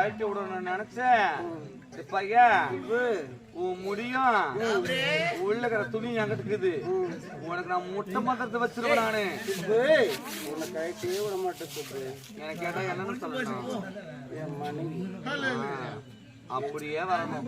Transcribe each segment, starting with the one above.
கழட்டி விடணும்னு நினைச்சேன். பையன் உன் முடியும் உள்ள இருக்கிற துணி எங்கிட்ட இருக்குது. உனக்கு நான் முட்டை மந்திரத்தை வச்சிருவேன். நானு உன்னை கழட்டியே விட மாட்டேன். எனக்கு கேட்டா என்னன்னு சொல்லணும். என் மனைவி அப்படியே வரணும்.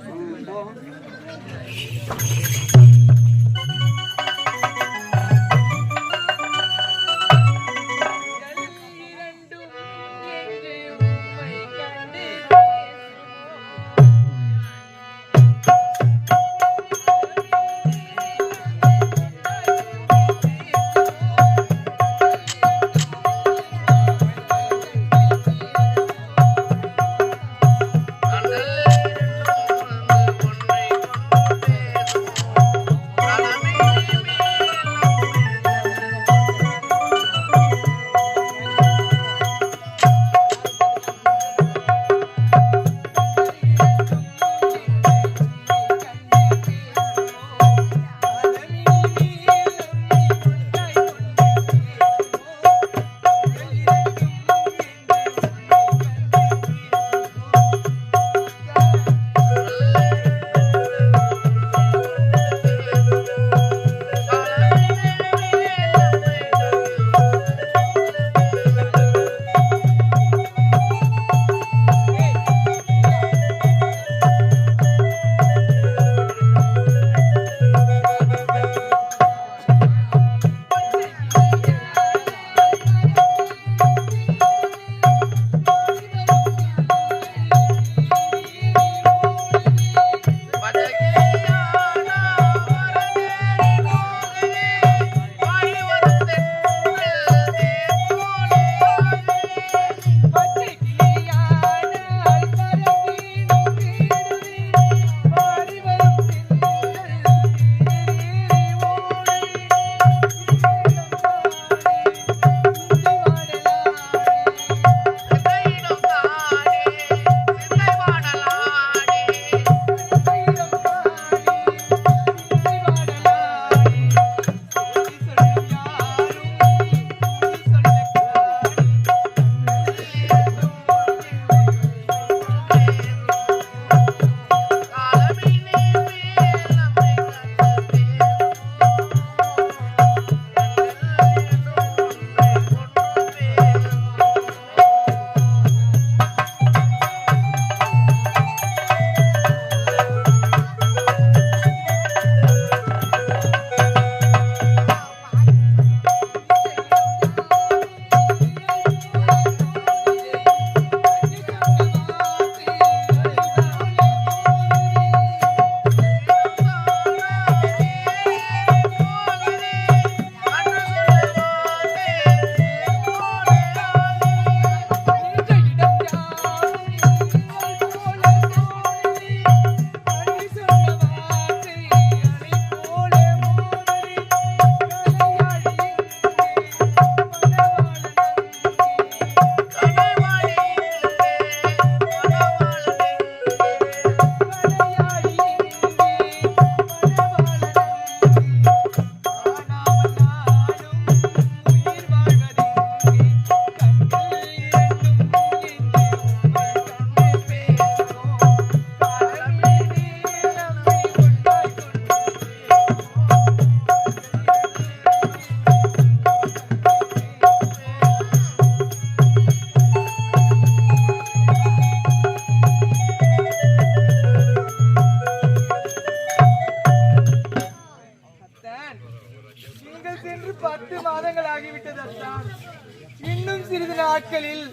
இன்னும் சிறிது நாட்களில்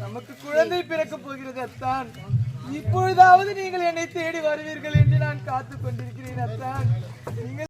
நமக்கு குழந்தை பிறக்க போகிறது அத்தான். இப்பொழுதாவது நீங்கள் என்னை தேடி வருவீர்கள் என்று நான் காத்துக் கொண்டிருக்கிறேன் அத்தான்.